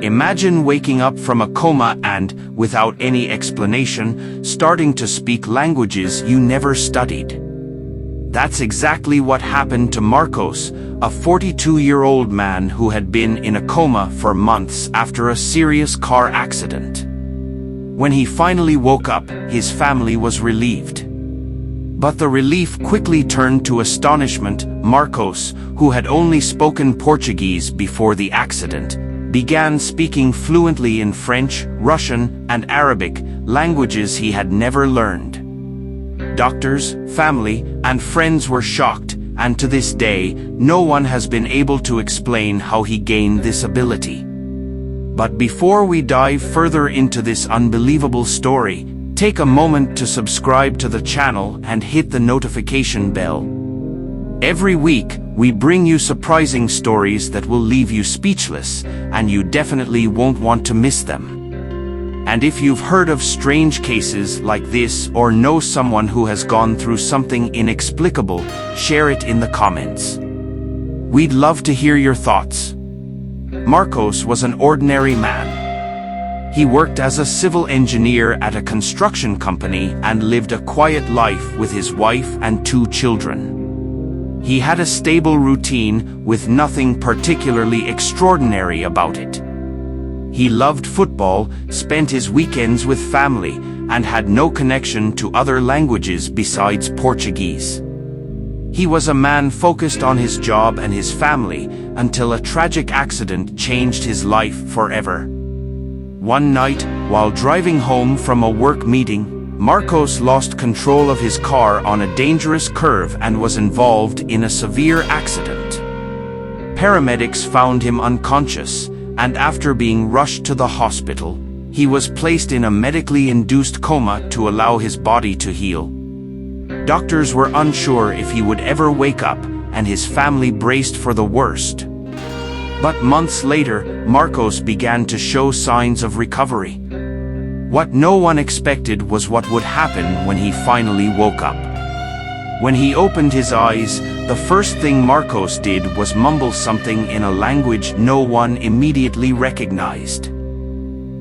Imagine waking up from a coma and, without any explanation, starting to speak languages you never studied. That's exactly what happened to Marcos, a 42-year-old man who had been in a coma for months after a serious car accident. When he finally woke up, his family was relieved. But the relief quickly turned to astonishment. Marcos, who had only spoken Portuguese before the accident, began speaking fluently in French, Russian, and Arabic, languages he had never learned. Doctors, family, and friends were shocked, and to this day, no one has been able to explain how he gained this ability. But before we dive further into this unbelievable story, take a moment to subscribe to the channel and hit the notification bell. Every week, we bring you surprising stories that will leave you speechless, and you definitely won't want to miss them. And if you've heard of strange cases like this or know someone who has gone through something inexplicable, share it in the comments. We'd love to hear your thoughts. Marcos was an ordinary man. He worked as a civil engineer at a construction company and lived a quiet life with his wife and 2 children. He had a stable routine with nothing particularly extraordinary about it. He loved football, spent his weekends with family, and had no connection to other languages besides Portuguese. He was a man focused on his job and his family until a tragic accident changed his life forever. One night, while driving home from a work meeting, Marcos lost control of his car on a dangerous curve and was involved in a severe accident. Paramedics found him unconscious, and after being rushed to the hospital, he was placed in a medically induced coma to allow his body to heal. Doctors were unsure if he would ever wake up, and his family braced for the worst. But months later, Marcos began to show signs of recovery. What no one expected was what would happen when he finally woke up. When he opened his eyes, the first thing Marcos did was mumble something in a language no one immediately recognized.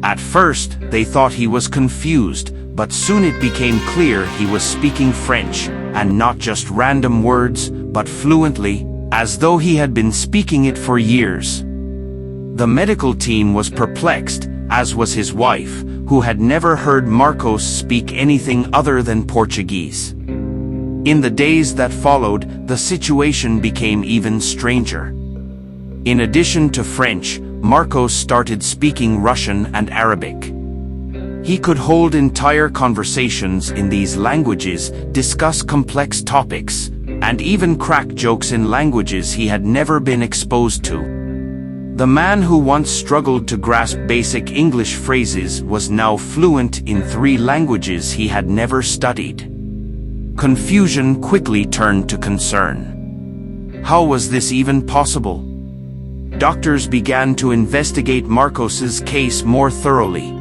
At first, they thought he was confused, but soon it became clear he was speaking French, and not just random words, but fluently, as though he had been speaking it for years. The medical team was perplexed, as was his wife, who had never heard Marcos speak anything other than Portuguese. In the days that followed, the situation became even stranger. In addition to French, Marcos started speaking Russian and Arabic. He could hold entire conversations in these languages, discuss complex topics, and even crack jokes in languages he had never been exposed to. The man who once struggled to grasp basic English phrases was now fluent in 3 languages he had never studied. Confusion quickly turned to concern. How was this even possible? Doctors began to investigate Marcos's case more thoroughly.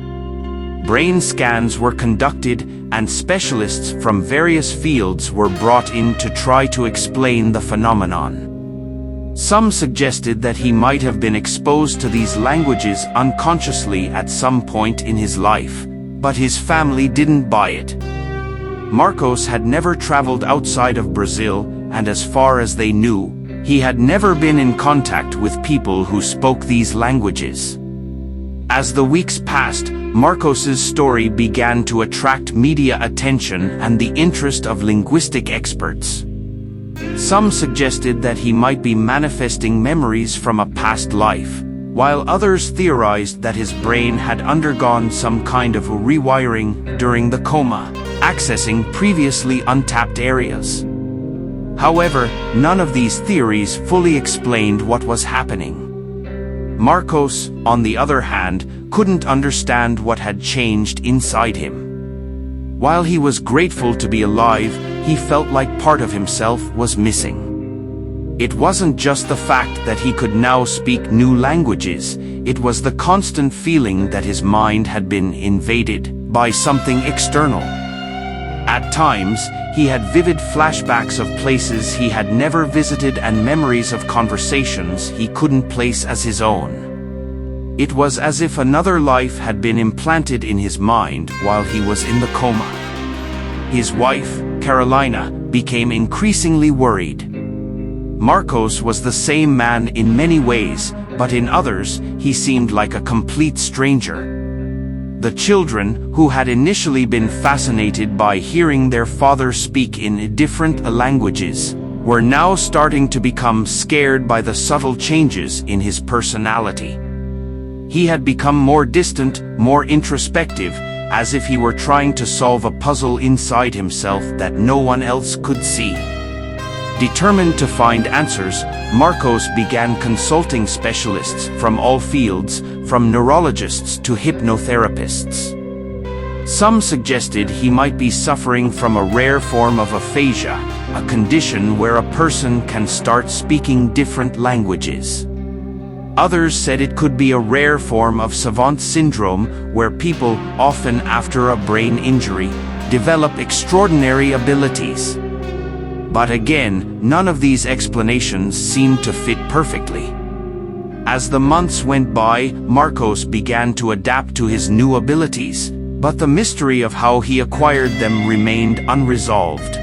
Brain scans were conducted, and specialists from various fields were brought in to try to explain the phenomenon. Some suggested that he might have been exposed to these languages unconsciously at some point in his life, but his family didn't buy it. Marcos had never traveled outside of Brazil, and as far as they knew, he had never been in contact with people who spoke these languages. As the weeks passed, Marcos's story began to attract media attention and the interest of linguistic experts. Some suggested that he might be manifesting memories from a past life, while others theorized that his brain had undergone some kind of rewiring during the coma, accessing previously untapped areas. However, none of these theories fully explained what was happening. Marcos, on the other hand, couldn't understand what had changed inside him. While he was grateful to be alive, he felt like part of himself was missing. It wasn't just the fact that he could now speak new languages, it was the constant feeling that his mind had been invaded by something external. At times, he had vivid flashbacks of places he had never visited and memories of conversations he couldn't place as his own. It was as if another life had been implanted in his mind while he was in the coma. His wife, Carolina, became increasingly worried. Marcos was the same man in many ways, but in others, he seemed like a complete stranger. The children, who had initially been fascinated by hearing their father speak in different languages, were now starting to become scared by the subtle changes in his personality. He had become more distant, more introspective, as if he were trying to solve a puzzle inside himself that no one else could see. Determined to find answers, Marcos began consulting specialists from all fields, from neurologists to hypnotherapists. Some suggested he might be suffering from a rare form of aphasia, a condition where a person can start speaking different languages. Others said it could be a rare form of savant syndrome, where people, often after a brain injury, develop extraordinary abilities. But again, none of these explanations seemed to fit perfectly. As the months went by, Marcos began to adapt to his new abilities, but the mystery of how he acquired them remained unresolved.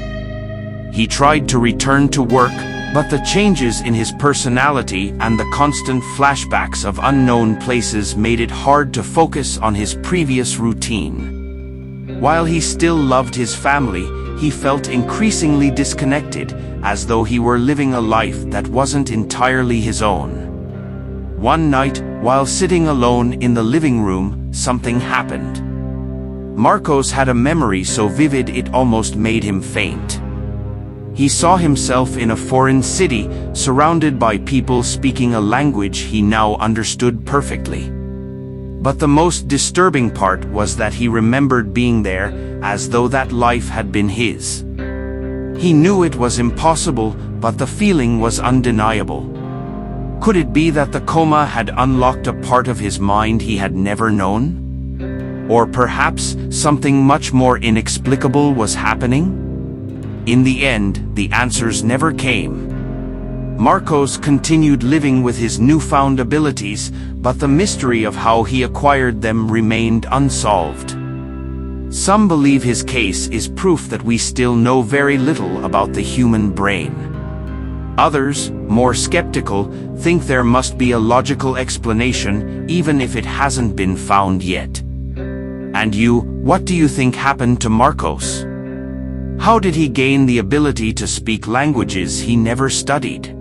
He tried to return to work, but the changes in his personality and the constant flashbacks of unknown places made it hard to focus on his previous routine. While he still loved his family, he felt increasingly disconnected, as though he were living a life that wasn't entirely his own. One night, while sitting alone in the living room, something happened. Marcos had a memory so vivid it almost made him faint. He saw himself in a foreign city, surrounded by people speaking a language he now understood perfectly. But the most disturbing part was that he remembered being there, as though that life had been his. He knew it was impossible, but the feeling was undeniable. Could it be that the coma had unlocked a part of his mind he had never known? Or perhaps something much more inexplicable was happening? In the end, the answers never came. Marcos continued living with his newfound abilities, but the mystery of how he acquired them remained unsolved. Some believe his case is proof that we still know very little about the human brain. Others, more skeptical, think there must be a logical explanation, even if it hasn't been found yet. And you, what do you think happened to Marcos? How did he gain the ability to speak languages he never studied?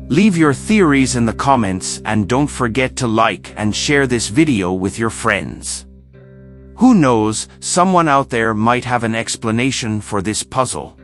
Leave your theories in the comments and don't forget to like and share this video with your friends. Who knows, someone out there might have an explanation for this puzzle.